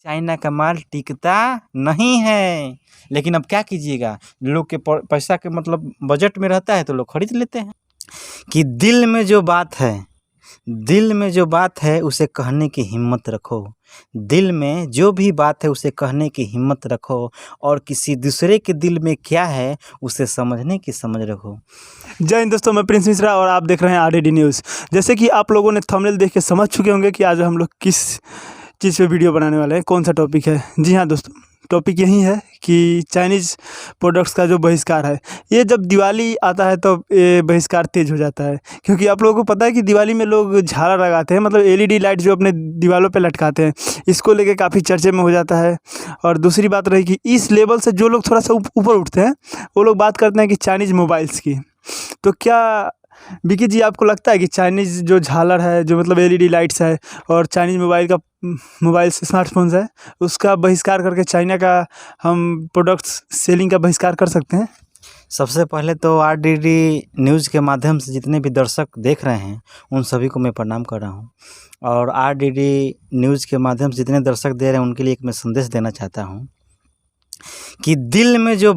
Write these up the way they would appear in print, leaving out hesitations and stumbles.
China का माल टिकता नहीं है। लेकिन अब क्या कीजिएगा, लोग के पैसा के मतलब बजट में रहता है तो लोग खरीद लेते हैं। कि दिल में जो बात है उसे कहने की हिम्मत रखो। दिल में जो भी बात है उसे कहने की हिम्मत रखो, और किसी दूसरे के दिल में क्या है उसे समझने की समझ रखो। जय हिंद दोस्तों, मैं प्रिंस मिश्रा और आप देख रहे हैं आरडीडी न्यूज़। जैसे कि आप लोगों ने थंबनेल देख के समझ चुके होंगे कि आज हम लोग किस चीज़ पे वीडियो बनाने वाले हैं, कौन सा टॉपिक है। जी हाँ दोस्तों, टॉपिक यही है कि चाइनीज़ प्रोडक्ट्स का जो बहिष्कार है, ये जब दिवाली आता है तो ये बहिष्कार तेज़ हो जाता है। क्योंकि आप लोगों को पता है कि दिवाली में लोग झालर लगाते हैं, मतलब एलईडी लाइट जो अपने दीवारों पे लटकाते हैं, इसको लेके काफ़ी चर्चे में हो जाता है। और दूसरी बात रही कि इस लेवल से जो लोग थोड़ा सा ऊपर उठते हैं वो लोग बात करते हैं कि चाइनीज़ मोबाइल्स की। तो क्या विकी जी आपको लगता है कि चाइनीज़ जो झालर है, जो मतलब एलईडी लाइट्स है और चाइनीज़ मोबाइल से स्मार्टफोन्स है, उसका बहिष्कार करके चाइना का हम प्रोडक्ट्स सेलिंग का बहिष्कार कर सकते हैं? सबसे पहले तो आरडीडी न्यूज़ के माध्यम से जितने भी दर्शक देख रहे हैं उन सभी को मैं प्रणाम कर रहा हूं, और आरडीडी न्यूज़ के माध्यम से जितने दर्शक दे रहे हैं उनके लिए एक मैं संदेश देना चाहता हूं कि दिल में जो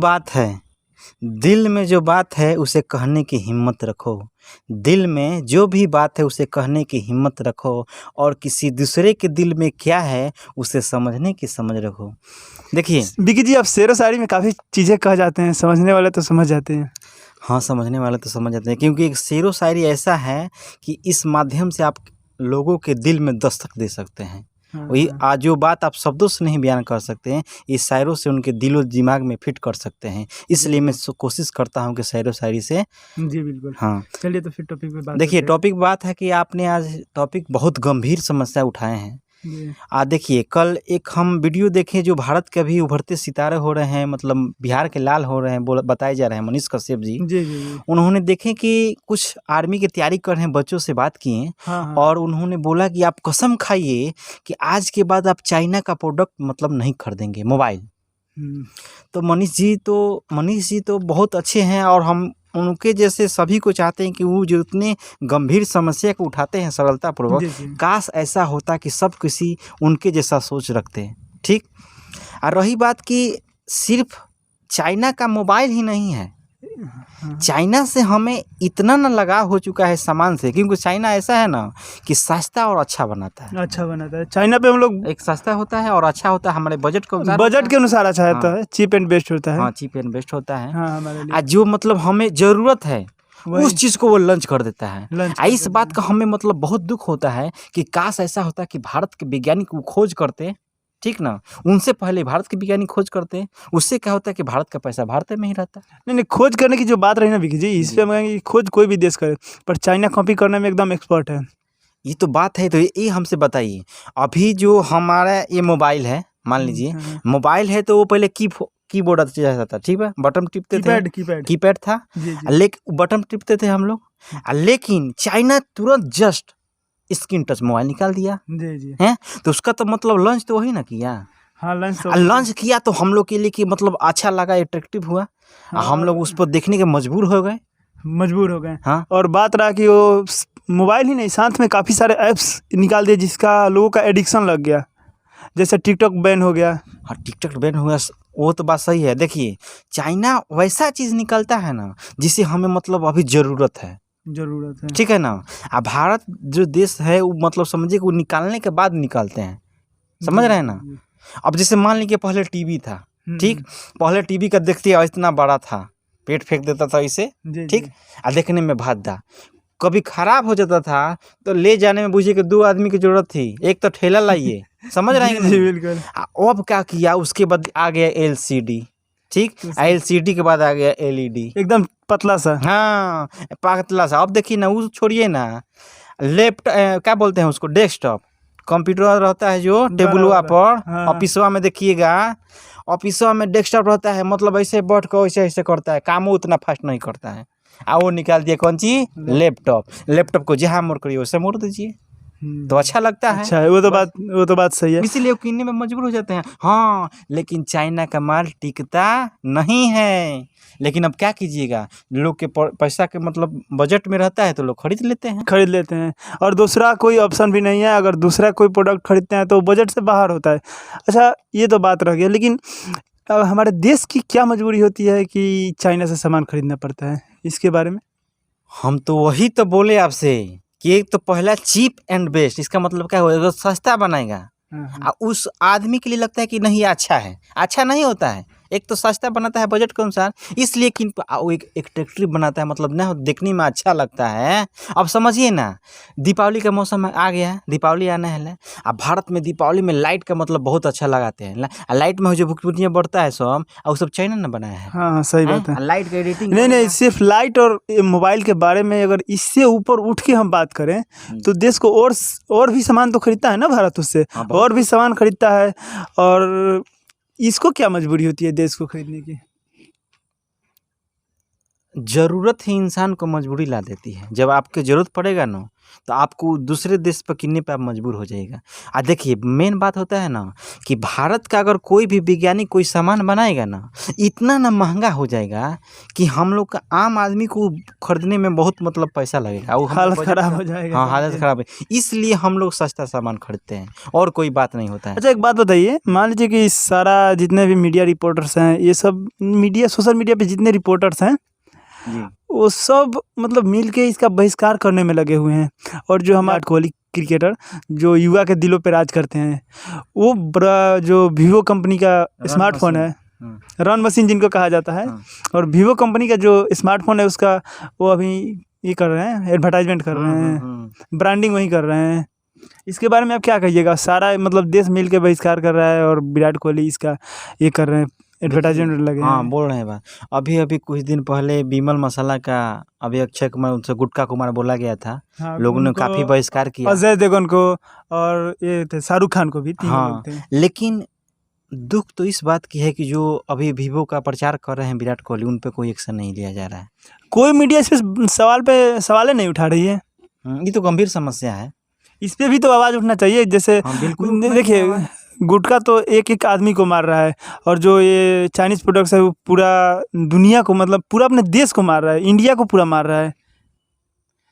बात है उसे कहने की हिम्मत रखो। दिल में जो भी बात है उसे कहने की हिम्मत रखो, और किसी दूसरे के दिल में क्या है उसे समझने की समझ रखो। देखिए विकी जी, आप शेरो शायरी में काफ़ी चीज़ें कह जाते हैं, समझने वाले तो समझ जाते हैं। हाँ, समझने वाले तो समझ जाते हैं, क्योंकि एक शेरो शायरी ऐसा है कि इस माध्यम से आप लोगों के दिल में दस्तक दे सकते हैं। वही आज जो बात आप शब्दों से नहीं बयान कर सकते हैं, इस शायरों से उनके दिलो दिमाग में फिट कर सकते हैं। इसलिए मैं कोशिश करता हूं कि शेरो शायरी से। जी बिल्कुल। हाँ, चलिए तो फिर टॉपिक पे बात देखिए करते हैं। टॉपिक बात है कि आपने आज टॉपिक बहुत गंभीर समस्या उठाए हैं। जी देखिए कल एक हम वीडियो देखे जो भारत के अभी उभरते सितारे हो रहे हैं, मतलब बिहार के लाल हो रहे हैं, बताए जा रहे हैं, मनीष कश्यप जी। जी जी जी। उन्होंने देखे कि कुछ आर्मी की तैयारी कर रहे हैं बच्चों से बात किए, हाँ हाँ। और उन्होंने बोला कि आप कसम खाइए कि आज के बाद आप चाइना का प्रोडक्ट मतलब नहीं खरीदेंगे मोबाइल। तो मनीष जी तो बहुत अच्छे हैं, और हम उनके जैसे सभी को चाहते हैं कि वो जो इतने गंभीर समस्या को उठाते हैं सरलतापूर्वक, जी जी। काश ऐसा होता कि सब किसी उनके जैसा सोच रखते हैं। ठीक। और रही बात कि सिर्फ चाइना का मोबाइल ही नहीं है, चाइना से हमें इतना न लगाव हो चुका है सामान से, क्योंकि चाइना ऐसा है ना कि सस्ता और अच्छा बनाता है। अच्छा बनाता है चाइना पे, हम लोग एक सस्ता होता है और अच्छा होता है, हमारे बजट के अनुसार बजट के अनुसार अच्छा होता है, चीप एंड बेस्ट होता है। हाँ, चीप एंड बेस्ट होता है। हाँ हमारे लिए जो मतलब हमें ज़रूरत है उस चीज़ को वो लॉन्च कर देता है। इस बात का हमें मतलब बहुत दुख होता है कि काश ऐसा होता कि भारत के वैज्ञानिक वो खोज करते, ठीक ना, उनसे पहले भारत के वैज्ञानिक खोज करते। उससे क्या होता है कि भारत का पैसा भारत में ही रहता। नहीं, खोज करने की जो बात रही ना विकी जी, इस पे हम कहेंगे कि खोज कोई भी देश करे, पर चाइना कॉपी करने में एकदम एक्सपर्ट है। ये तो बात है। तो ये हमसे बताइए, अभी जो हमारा ये मोबाइल है, मान लीजिए मोबाइल है, तो वो पहले कीबोर्ड अच्छा था, ठीक है, बटन टिपते थे, कीपैड था, लेकिन बटन टिपते थे हम लोग। लेकिन चाइना तुरंत जस्ट स्क्रीन टच मोबाइल निकाल दिया। जी जी। है तो उसका तो मतलब लॉन्च तो वही ना किया। हाँ, लॉन्च किया तो हम लोग के लिए कि मतलब अच्छा लगा, अट्रैक्टिव हुआ। हम लोग उस पर देखने के मजबूर हो गए। हाँ, और बात रहा कि वो मोबाइल ही नहीं, साथ में काफ़ी सारे ऐप्स निकाल दिए जिसका लोगों का एडिक्शन लग गया, जैसे टिकटॉक बैन हो गया। हाँ, टिकटॉक बैन हुआ, वो तो बात सही है। देखिए चाइना वैसा चीज़ निकलता है ना जिसे हमें मतलब अभी ज़रूरत है, ठीक है ना। भारत जो देश है वो मतलब समझिए वो निकालने के बाद निकालते हैं, समझ रहे हैं ना। अब जैसे मान लीजिए पहले टीवी था, ठीक, पहले टीवी का देखते इतना बड़ा था, पेट फेंक देता था इसे, ठीक, देखने में भादा, कभी खराब हो जाता था तो ले जाने में बुझिए कि 2 आदमी की जरूरत थी, एक तो ठेला लाइए, समझ रहे हैं जी बिल्कुल। अब क्या किया, उसके बाद आ गया LCD, ठीक, LCD के बाद आ गया LED, एकदम पतला सा। हाँ, पतला सा। अब देखिए ना, वो छोड़िए ना, लैपटॉप क्या बोलते हैं उसको, डेस्कटॉप कंप्यूटर रहता है जो टेबलवा पर, ऑफिसवा में देखिएगा, ऑफिसवा में डेस्कटॉप रहता है, मतलब ऐसे बैठ कर ऐसे ऐसे करता है, काम उतना फास्ट नहीं करता है। वो निकाल दिए कौन सी, लैपटॉप को जहाँ मोड़ करिए वैसे मोड़ दीजिए, तो अच्छा लगता है। अच्छा है, वो तो बात सही है। इसीलिए वो किनने में मजबूर हो जाते हैं। हाँ, लेकिन चाइना का माल टिकता नहीं है। लेकिन अब क्या कीजिएगा, लोग के पैसा के मतलब बजट में रहता है तो लोग खरीद लेते हैं। और दूसरा कोई ऑप्शन भी नहीं है, अगर दूसरा कोई प्रोडक्ट खरीदते हैं तो बजट से बाहर होता है। अच्छा, ये तो बात रह गया, लेकिन अब हमारे देश की क्या मजबूरी होती है कि चाइना से सामान खरीदना पड़ता है, इसके बारे में? हम तो वही तो बोले आपसे कि एक तो पहला चीप एंड बेस्ट, इसका मतलब क्या होगा, सस्ता बनाएगा उस आदमी के लिए लगता है कि नहीं अच्छा है, अच्छा नहीं होता है। एक तो सस्ता बनाता है बजट के अनुसार, इसलिए कि वो एक ट्रैक्टर बनाता है, मतलब ना देखने में अच्छा लगता है। अब समझिए ना, दीपावली का मौसम आ गया है, दीपावली आने है। अब भारत में दीपावली में लाइट का मतलब बहुत अच्छा लगाते हैं। लाइट में जो भुकभुकियाँ बढ़ता है सब, और वो सब चाइना ने बनाया है। हाँ, सही बात है। लाइट का एडिटिंग नहीं, सिर्फ लाइट और मोबाइल के बारे में अगर इससे ऊपर उठ के हम बात करें तो देश को और भी सामान तो खरीदता है ना भारत, उससे और भी सामान खरीदता है। और इसको क्या मजबूरी होती है देश को खरीदने की? ज़रूरत ही इंसान को मजबूरी ला देती है। जब आपके ज़रूरत पड़ेगा ना, तो आपको दूसरे देश पर किनने पे आप मजबूर हो जाइएगा। देखिए, मेन बात होता है ना कि भारत का अगर कोई भी वैज्ञानिक कोई सामान बनाएगा ना, इतना ना महंगा हो जाएगा कि हम लोग का आम आदमी को खरीदने में बहुत मतलब पैसा लगेगा, वो हालत खराब हो जाएगा। हाँ, हालत खराब है। इसलिए हम लोग सस्ता सामान खरीदते हैं, और कोई बात नहीं होता है। अच्छा, एक बात बताइए, मान लीजिए कि सारा जितने भी मीडिया रिपोर्टर्स हैं, ये सब मीडिया सोशल मीडिया पे जितने रिपोर्टर्स हैं जी, वो सब मतलब मिल के इसका बहिष्कार करने में लगे हुए हैं। और जो हमारे कोहली क्रिकेटर जो युवा के दिलों पे राज करते हैं, वो जो वीवो कंपनी का स्मार्टफोन है, रन मशीन जिनको कहा जाता है, और वीवो कंपनी का जो स्मार्टफोन है उसका वो अभी ये कर रहे हैं, एडवर्टाइजमेंट कर रहे हैं, ब्रांडिंग वही कर रहे हैं। इसके बारे में आप क्या कहिएगा? सारा मतलब देश मिल के बहिष्कार कर रहा है और विराट कोहली इसका ये कर रहे हैं, एडवर्टाइजमेंट लगे हाँ, हैं। बोल रहे हैं बात। अभी कुछ दिन पहले विमल मसाला का अभी अक्षय कुमार उनसे गुटखा कुमार बोला गया था। हाँ, लोगों ने काफी बहिष्कार किया। अजय देवगन को और ये थे शाहरुख खान को भी, तीनों हाँ, लोग थे। लेकिन दुख तो इस बात की है कि जो अभी वीवो का प्रचार कर रहे हैं विराट कोहली, उन पे कोई एक्शन नहीं लिया जा रहा है। कोई मीडिया इस पे सवाल नहीं उठा रही है। ये तो गंभीर समस्या है। इस पे भी तो आवाज़ उठना चाहिए। जैसे बिल्कुल, देखिए, गुटखा तो एक आदमी को मार रहा है, और जो ये चाइनीज़ प्रोडक्ट्स है वो पूरा दुनिया को, मतलब पूरा अपने देश को मार रहा है, इंडिया को पूरा मार रहा है।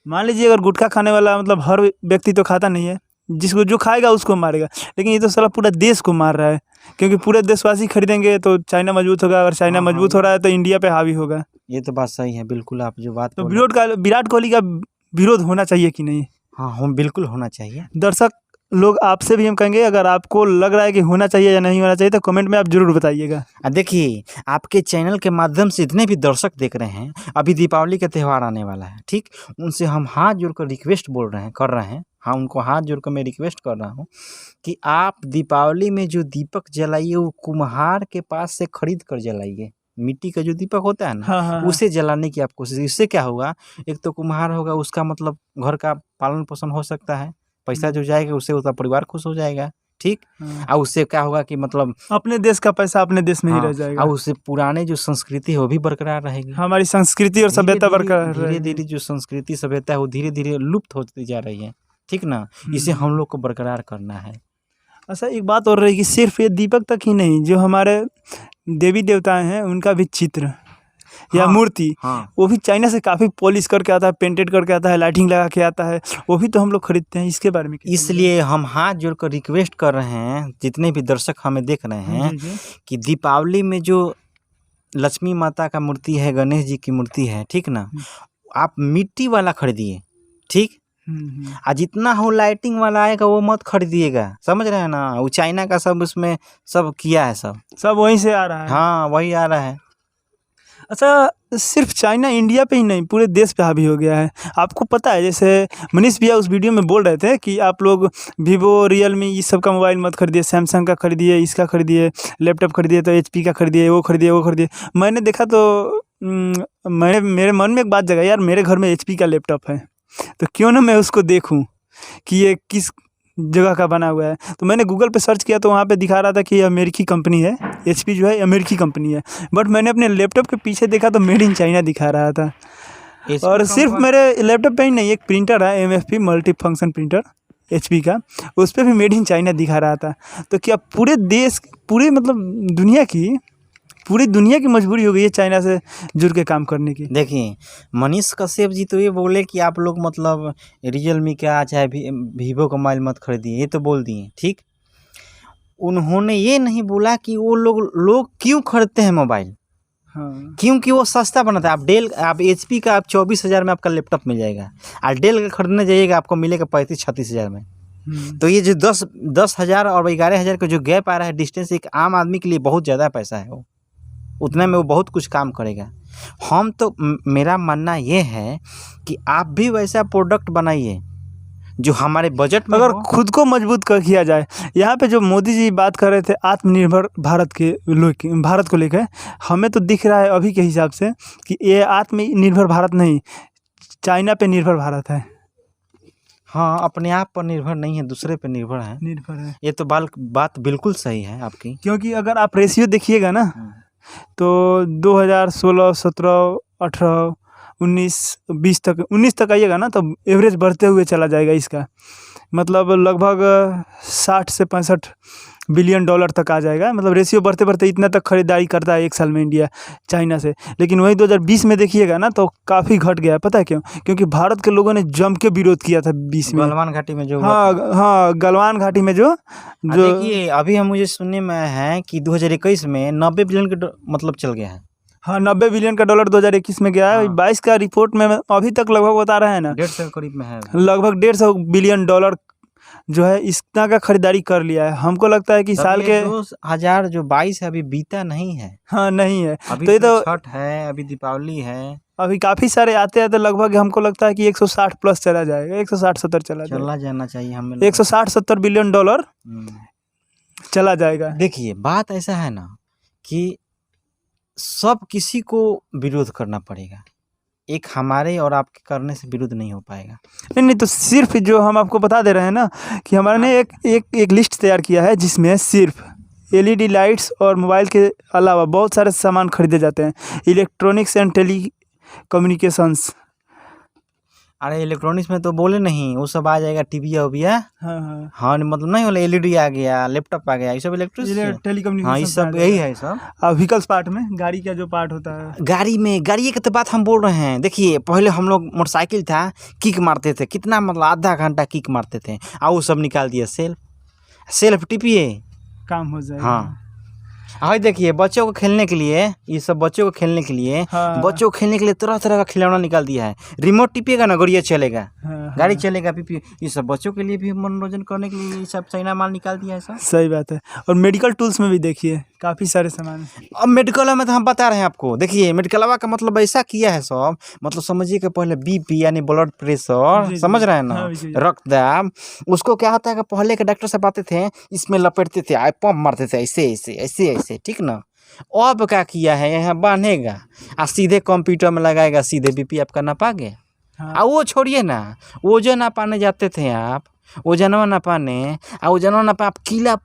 मान लीजिए अगर गुटखा खाने वाला, मतलब हर व्यक्ति तो खाता नहीं है, जिसको जो खाएगा उसको मारेगा, लेकिन ये तो साला पूरा देश को मार रहा है, क्योंकि पूरे देशवासी खरीदेंगे तो चाइना मजबूत होगा, अगर चाइना मजबूत हो रहा है तो इंडिया पे हावी होगा। ये तो बात सही है, बिल्कुल आप जो बात तो विराट कोहली का विरोध होना चाहिए कि नहीं? हाँ, हम बिल्कुल होना चाहिए। दर्शक लोग आपसे भी हम कहेंगे, अगर आपको लग रहा है कि होना चाहिए या नहीं होना चाहिए तो कमेंट में आप जरूर बताइएगा। देखिए, आपके चैनल के माध्यम से इतने भी दर्शक देख रहे हैं, अभी दीपावली का त्यौहार आने वाला है, ठीक, उनसे हम हाथ जोड़कर रिक्वेस्ट कर रहे हैं। हाँ, उनको हाथ जोड़कर मैं रिक्वेस्ट कर रहा हूँ कि आप दीपावली में जो दीपक जलाइए वो कुम्हार के पास से खरीद कर जलाइए। मिट्टी का जो दीपक होता है ना, हाँ। उसे जलाने की आप कोशिश। इससे क्या होगा, एक तो कुम्हार होगा, उसका मतलब घर का पालन पोषण हो सकता है, पैसा जो जाएगा उससे उसका परिवार खुश हो जाएगा, ठीक। और उससे क्या होगा कि मतलब अपने देश का पैसा अपने देश में ही रह जाएगा, और उससे पुराने जो संस्कृति है वो भी बरकरार रहेगी। हमारी संस्कृति और सभ्यता बरकरार धीरे धीरे जो संस्कृति सभ्यता है वो धीरे धीरे लुप्त होती जा रही है, ठीक ना। इसे हम लोग को बरकरार करना है। अच्छा, एक बात और रही कि सिर्फ ये दीपक तक ही नहीं, जो हमारे देवी देवताएं हैं उनका भी चित्र या मूर्ति, वो भी चाइना से काफ़ी पॉलिश करके आता है, पेंटेड करके आता है, लाइटिंग लगा के आता है, वो भी तो हम लोग खरीदते हैं। इसके बारे में इसलिए हम हाथ जोड़कर रिक्वेस्ट कर रहे हैं, जितने भी दर्शक हमें देख रहे हैं, कि दीपावली में जो लक्ष्मी माता का मूर्ति है, गणेश जी की मूर्ति है, ठीक ना, आप मिट्टी वाला खरीदिए, ठीक। जितना हो लाइटिंग वाला आएगा वो मत खरीदिएगा, समझ रहे हैं ना। वो चाइना का सब उसमें सब किया है, सब वहीं से आ रहा है। हाँ, वही आ रहा है। अच्छा, सिर्फ चाइना इंडिया पे ही नहीं, पूरे देश पे हावी हो गया है। आपको पता है, जैसे मनीष भैया उस वीडियो में बोल रहे थे कि आप लोग वीवो, रियलमी इस सब का मोबाइल मत खरीदिए, सैमसंग का खरीदिए, इसका खरीदिए, लैपटॉप खरीदिए तो HP का खरीदिए, वो खरीदिए। मैंने देखा तो मेरे मन में एक बात जगा, यार मेरे घर में HP का लैपटॉप है, तो क्यों ना मैं उसको देखूँ कि ये किस जगह का बना हुआ है। तो मैंने गूगल पे सर्च किया तो वहाँ पे दिखा रहा था कि ये अमेरिकी कंपनी है, HP जो है अमेरिकी कंपनी है। बट मैंने अपने लैपटॉप के पीछे देखा तो मेड इन चाइना दिखा रहा था। और सिर्फ मेरे लैपटॉप पे ही नहीं, एक प्रिंटर है, MFP multi function printer, HP का, उस पर भी मेड इन चाइना दिखा रहा था। तो क्या पूरे देश, पूरे मतलब पूरी दुनिया की मजबूरी हो गई है चाइना से जुड़ के काम करने की? देखिए, मनीष कश्यप जी तो ये बोले कि आप लोग मतलब रियलमी का चाहे वीवो का मोबाइल मत खरीदिए, ये तो बोल दिए, ठीक। उन्होंने ये नहीं बोला कि वो लोग क्यों खरीदते हैं मोबाइल। हाँ, क्योंकि वो सस्ता बनाता है। आप HP का आप 24,000 में आपका लैपटॉप मिल जाएगा, और डेल का खरीदने जाइएगा आपको मिलेगा 35-36,000 में। तो ये जो 10,000 और 11,000 का जो गैप आ रहा है डिस्टेंस, एक आम आदमी के लिए बहुत ज़्यादा पैसा है। वो उतने में वो बहुत कुछ काम करेगा। हम तो मेरा मानना ये है कि आप भी वैसा प्रोडक्ट बनाइए जो हमारे बजट में अगर हो। खुद को मजबूत कर किया जाए। यहाँ पे जो मोदी जी बात कर रहे थे आत्मनिर्भर भारत को लेकर, हमें तो दिख रहा है अभी के हिसाब से कि ये आत्मनिर्भर भारत नहीं, चाइना पे निर्भर भारत है। हाँ, अपने आप पर निर्भर नहीं है, दूसरे पर निर्भर है। ये तो बात बिल्कुल सही है आपकी। क्योंकि अगर आप रेशियो देखिएगा ना, तो 2016, 17, 18, 19, 19 तक आइएगा ना, तो एवरेज बढ़ते हुए चला जाएगा इसका। मतलब लगभग 60 से 65 बिलियन डॉलर तक आ जाएगा। मतलब रेशियो बढ़ते बढ़ते इतना तक खरीदारी करता है एक साल में इंडिया चाइना से। लेकिन वही 2020 में देखिएगा ना, तो काफ़ी घट गया। पता है क्यों? क्योंकि भारत के लोगों ने जम के विरोध किया था 20 में। गलवान घाटी में जो हाँ, गलवान घाटी में जो देखिए, अभी हम मुझे सुनने में आया है कि 2021 में 90 बिलियन के मतलब चल गया है। हाँ, 90 बिलियन का डॉलर 2021 में गया है। हाँ। 22 का रिपोर्ट में अभी तक लगभग बता रहे हैं ना, 150 के करीब में है। लगभग 150 बिलियन डॉलर जो है इतना का खरीदारी कर लिया है। हमको लगता है कि साल के 2000 जो 22 है अभी बीता नहीं है। हाँ, नहीं है। अभी तो ये तो छठ है, अभी दीपावली है, अभी काफ़ी सारे आते आते लगभग हमको लगता है कि 160 प्लस चला जाएगा, 160-70 चला जाना चाहिए हमें। 160-70 बिलियन डॉलर चला जाएगा। देखिए, बात ऐसा है ना कि सब किसी को विरोध करना पड़ेगा, एक हमारे और आपके करने से विरोध नहीं हो पाएगा। नहीं, तो सिर्फ जो हम आपको बता दे रहे हैं ना कि हमारे ने एक लिस्ट तैयार किया है जिसमें सिर्फ LED लाइट्स और मोबाइल के अलावा बहुत सारे सामान खरीदे जाते हैं। Electronics and telecommunications. अरे इलेक्ट्रॉनिक्स में तो बोले नहीं, वो सब आ जाएगा, टीवी हो गया। हाँ, मतलब नहीं बोले, LED आ गया, लैपटॉप आ गया, ये सब इलेक्ट्रॉनिक्स, टेलीकम्युनिकेशन। हाँ, ये सब यही है सब। व्हीकल्स पार्ट में, गाड़ी का जो पार्ट होता है, गाड़ी की तो बात हम बोल रहे हैं। देखिए, पहले हम लोग मोटरसाइकिल था, किक मारते थे, कितना मतलब आधा घंटा किक मारते थे, और वो सब निकाल दिया, सेल्फ टिपिए, काम हो जाएगा। हाँ, हाँ, देखिए बच्चों को खेलने के लिए, ये सब बच्चों को खेलने के लिए, हाँ। बच्चों को खेलने के लिए तरह तरह का खिलौना निकाल दिया है। रिमोट टिपिएगा ना, गाड़ी चलेगा, गाड़ी चलेगा, पीपी, ये सब बच्चों के लिए भी मनोरंजन करने के लिए ये सब चाइना माल निकाल दिया है सब। सही बात है। और मेडिकल टूल्स में भी देखिए काफ़ी सारे सामान। अब मेडिकल में तो हम बता रहे हैं आपको। देखिए, मेडिकलवा का मतलब ऐसा किया है सब, मतलब समझिए कि पहले BP यानी ब्लड प्रेशर, समझ रहे हैं ना, रक्तदाब, उसको क्या होता है कि पहले के डॉक्टर से आते थे, इसमें लपेटते थे, पंप मारते थे, ऐसे ऐसे ऐसे ऐसे, ठीक ना। अब क्या किया है, यहाँ बांधेगा और सीधे कंप्यूटर में लगाएगा, सीधे BP आपका नापा गया। और वो छोड़िए ना, वजन नापाने जाते थे आप, वजनवा नापाने, और वजनवा नापा आप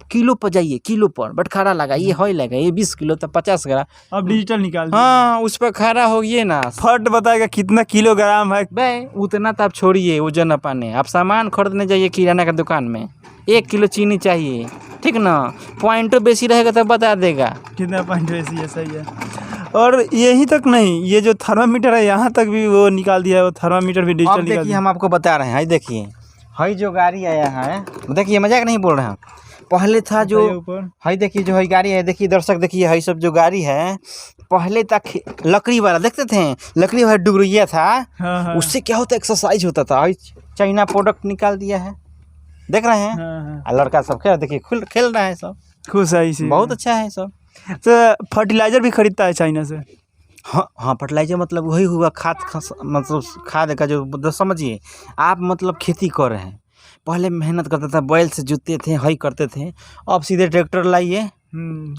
किलो पर जाइए, किलो पर बटखारा लगा, ये हो लगा, ये 20 किलो तो 50 ग्राम। अब डिजिटल निकाल, हाँ, उस पर खड़ा होइए ना, फट बताएगा कितना किलोग्राम है। बे उतना तो आप छोड़िए वजन नापाने, आप सामान खरीदने जाइए किराना का दुकान में, 1 किलो चीनी चाहिए, ठीक ना, पॉइंट बेसी रहेगा तब बता देगा कितना पॉइंट बेसी है। सही है। और यही तक नहीं, ये जो थर्मामीटर है यहाँ तक भी वो निकाल दिया है, वो थर्मामीटर भी डिजिटल निकाल दिया। हम आपको बता रहे हैं, देखिए हई जो गाड़ी आया है, देखिए मजाक नहीं बोल रहे हैं, पहले था जो हई, देखिए जो हई गाड़ी है, देखिए दर्शक, देखिए हई सब जो गाड़ी है, पहले तक लकड़ी वाला देखते थे, लकड़ी वाला डुगरिया था। हाँ। उससे क्या होता है, एक्सरसाइज होता था। हई चाइना प्रोडक्ट निकाल दिया है, देख रहे हैं। हाँ। लड़का सब खेल, देखिए खेल रहा है सब, खुश है इसी, बहुत अच्छा है सब। तो फर्टिलाइजर भी खरीदता है चाइना से। हाँ, फर्टिलाइजर मतलब वही हुआ, मतलब खाद का जो समझिए आप, मतलब खेती कर रहे हैं, पहले मेहनत करता था, बैल से जोतते थे, हई करते थे, अब सीधे ट्रैक्टर लाइए,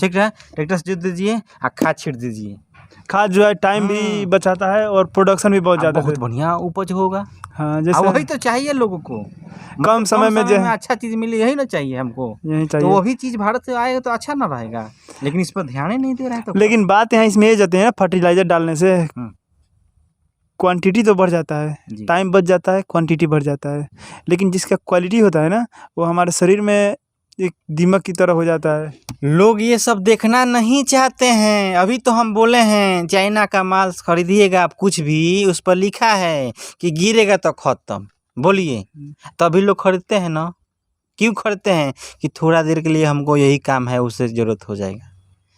ठीक है, ट्रैक्टर से जोत दीजिए और खाद छीट दीजिए। खाद जो है टाइम भी बचाता है और प्रोडक्शन भी बहुत ज़्यादा, बहुत बढ़िया उपज होगा। हाँ, जैसे वही तो चाहिए लोगों को, कम समय में जो अच्छा चीज़ मिले, यही ना चाहिए हमको, यही चाहिए। तो वही चीज़ भारत से आएगा तो अच्छा ना रहेगा, लेकिन इस पर ध्यान ही नहीं दे रहा है। तो लेकिन बात यहाँ इसमें ये जाती है ना, फर्टिलाइजर डालने से क्वांटिटी तो बढ़ जाता है, जी। टाइम बच जाता है, क्वांटिटी बढ़ जाता है, लेकिन जिसका क्वालिटी होता है ना, वो हमारे शरीर में एक दीमक की तरह हो जाता है। लोग ये सब देखना नहीं चाहते हैं। अभी तो हम बोले हैं चाइना का माल खरीदिएगा आप, कुछ भी उस पर लिखा है कि गिरेगा तो खत्म। बोलिए, तभी लोग खरीदते हैं ना। क्यों खरीदते हैं? कि थोड़ा देर के लिए हमको यही काम है, उससे ज़रूरत हो जाएगा।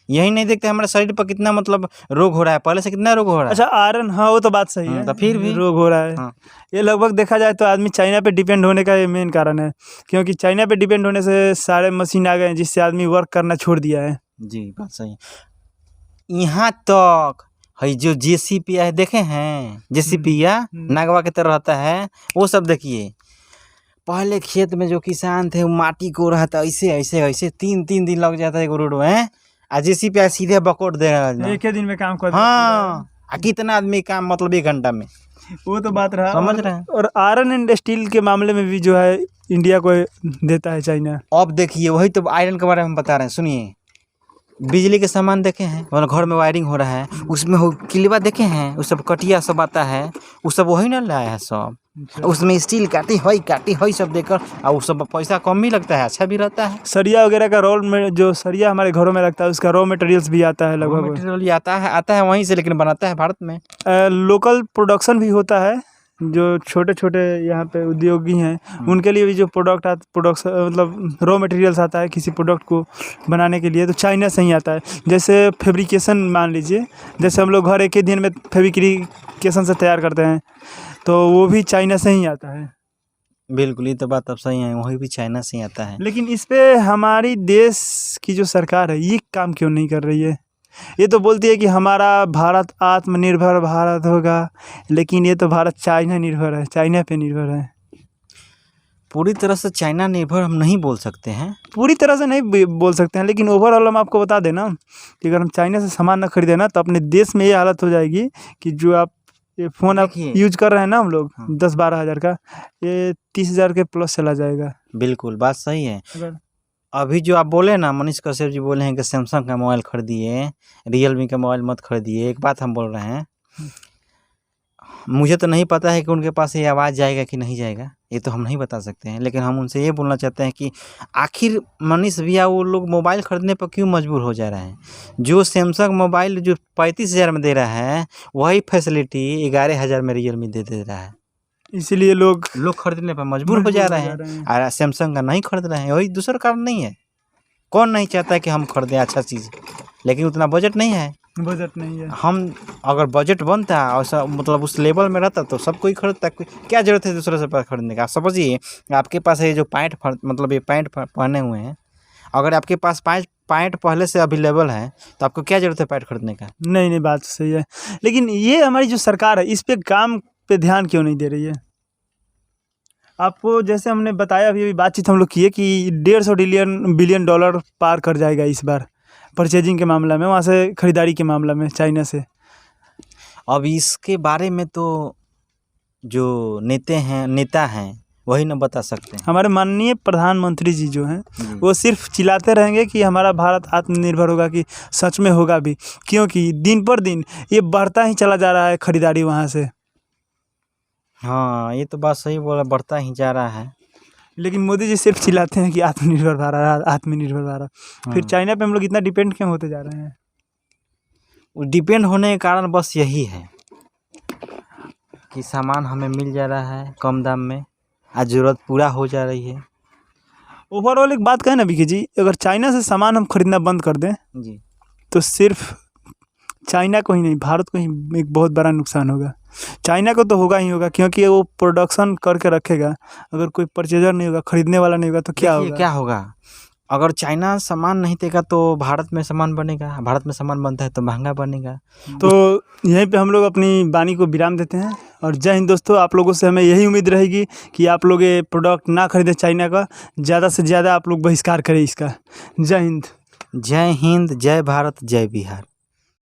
यही नहीं देखते हमारे शरीर पर कितना मतलब रोग हो रहा है, पहले से कितना रोग हो रहा है। अच्छा, आयरन, हाँ वो तो बात सही है, तो फिर भी रोग हो रहा है। हाँ। ये लगभग देखा जाए तो आदमी चाइना पे डिपेंड होने का ये मेन कारण है, क्योंकि चाइना पे डिपेंड होने से सारे मशीन आ गए हैं, जिससे आदमी वर्क करना छोड़ दिया है। जी, बात सही। यहाँ तक है जो जेसीपी है, देखे हैं जेसीपी या नागवा की तरह रहता है, वो सब देखिए। पहले खेत में जो किसान थे वो माटी को रहा था ऐसे ऐसे ऐसे 3-3 दिन लग जाता है एक रोड में। जेसीपी सीधे बकोट दे रहा है, एक ही दिन में काम कर हाँ। कितना आदमी काम मतलब 1 घंटा में, वो तो बात रहा। समझ रहे हैं। और आयरन एंड स्टील के मामले में भी जो है इंडिया को देता है चाइना। अब देखिए वही तो आयरन के बारे में बता रहे हैं, सुनिए। बिजली के सामान देखे हैं, मतलब घर में वायरिंग हो रहा है, उसमें वो किलवा देखे हैं, वो सब कटिया सब आता है, वो सब वही ना लाया है सब। उसमें स्टील काटी हई सब देकर, और सब पैसा कम भी लगता है, अच्छा भी रहता है। सरिया वगैरह का रोल में जो सरिया हमारे घरों में लगता है, उसका रॉ मटेरियल्स भी आता है लगभग। मटेरियल आता है वहीं से, लेकिन बनाता है भारत में। लोकल प्रोडक्शन भी होता है, जो छोटे छोटे यहाँ पे उद्योगी हैं उनके लिए भी जो प्रोडक्शन मतलब रॉ मटेरियल्स आता है किसी प्रोडक्ट को बनाने के लिए, तो चाइना से ही आता है। जैसे फैब्रिकेशन मान लीजिए, जैसे हम लोग घर एक ही दिन में फैब्रिकेशन से तैयार करते हैं, तो वो भी चाइना से ही आता है। बिल्कुल, ये तो बात अब सही है, वही भी चाइना से ही आता है। लेकिन इस पे हमारी देश की जो सरकार है ये काम क्यों नहीं कर रही है? ये तो बोलती है कि हमारा भारत आत्मनिर्भर भारत होगा, लेकिन ये तो भारत चाइना निर्भर है, चाइना पे निर्भर है। पूरी तरह से चाइना निर्भर हम नहीं बोल सकते हैं। पूरी तरह से नहीं बोल सकते हैं, लेकिन ओवरऑल हम आपको बता दें ना कि अगर हम चाइना से सामान ना खरीदें ना, तो अपने देश में ये हालत हो जाएगी कि जो आप ये फ़ोन आप यूज कर रहे हैं ना हम लोग, 10-12 हज़ार का, ये 30,000 के प्लस चला जाएगा। बिल्कुल, बात सही है। अभी जो आप बोले ना, मनीष कश्यप जी बोले हैं कि सैमसंग का मोबाइल खरीदिए, रियलमी का मोबाइल मत खरीदिए। एक बात हम बोल रहे हैं, मुझे तो नहीं पता है कि उनके पास ये आवाज़ जाएगा कि नहीं जाएगा, ये तो हम नहीं बता सकते हैं, लेकिन हम उनसे ये बोलना चाहते हैं कि आखिर मनीष भैया वो लोग मोबाइल ख़रीदने पर क्यों मजबूर हो जा रहे हैं? जो सैमसंग मोबाइल जो 35,000 में दे रहा है, वही फैसिलिटी 11,000 में रियलमी दे रहा है। इसीलिए लोग खरीदने पर मजबूर हो जा रहे हैं, और सैमसंग का नहीं खरीद रहे हैं। वही दूसरा कारण नहीं है। कौन नहीं चाहता है कि हम खरीदें अच्छा चीज़, लेकिन उतना बजट नहीं है। हम अगर बजट बनता और मतलब उस लेवल में रहता तो सब कोई खरीदता। क्या ज़रूरत है दूसरे से खरीदने का? समझिए, आपके पास ये जो पैंट मतलब ये पैंट पहने हुए हैं, अगर आपके पास पैंट पहले से अवेलेबल है तो आपको क्या ज़रूरत है पैंट खरीदने का? नहीं, बात सही है, लेकिन ये हमारी जो सरकार है इस पे काम पे ध्यान क्यों नहीं दे रही है? आपको जैसे हमने बताया, अभी बातचीत हम लोग की है कि 150 बिलियन डॉलर पार कर जाएगा इस बार परचेजिंग के मामला में, वहाँ से ख़रीदारी के मामला में चाइना से। अब इसके बारे में तो जो नेता हैं वही न बता सकते हैं। हमारे माननीय प्रधानमंत्री जी जो हैं वो सिर्फ चिल्लाते रहेंगे कि हमारा भारत आत्मनिर्भर होगा, कि सच में होगा भी, क्योंकि दिन पर दिन ये बढ़ता ही चला जा रहा है ख़रीदारी वहाँ से। हाँ, ये तो बात सही बोला, बढ़ता ही जा रहा है। लेकिन मोदी जी सिर्फ चिल्लाते हैं कि आत्मनिर्भर भारत, आत्मनिर्भर भारत। फिर चाइना पे हम लोग इतना डिपेंड क्यों होते जा रहे हैं? डिपेंड होने के कारण बस यही है कि सामान हमें मिल जा रहा है कम दाम में, आज ज़रूरत पूरा हो जा रही है। ओवरऑल एक बात कहें ना विकी जी, अगर चाइना से सामान हम खरीदना बंद कर दें जी, तो सिर्फ चाइना को ही नहीं, भारत को ही एक बहुत बड़ा नुकसान होगा। चाइना को तो होगा ही होगा, क्योंकि वो प्रोडक्शन करके रखेगा। अगर कोई परचेजर नहीं होगा, खरीदने वाला नहीं होगा, तो क्या होगा? अगर चाइना सामान नहीं देगा तो भारत में सामान बनेगा, भारत में सामान बनता है तो महंगा बनेगा। तो यहीं पे हम लोग अपनी वाणी को विराम देते हैं, और जय हिंद दोस्तों। आप लोगों से हमें यही उम्मीद रहेगी कि आप लोग ये प्रोडक्ट ना खरीदें चाइना का, ज़्यादा से ज़्यादा आप लोग बहिष्कार करें इसका। जय हिंद, जय हिंद, जय भारत, जय बिहार।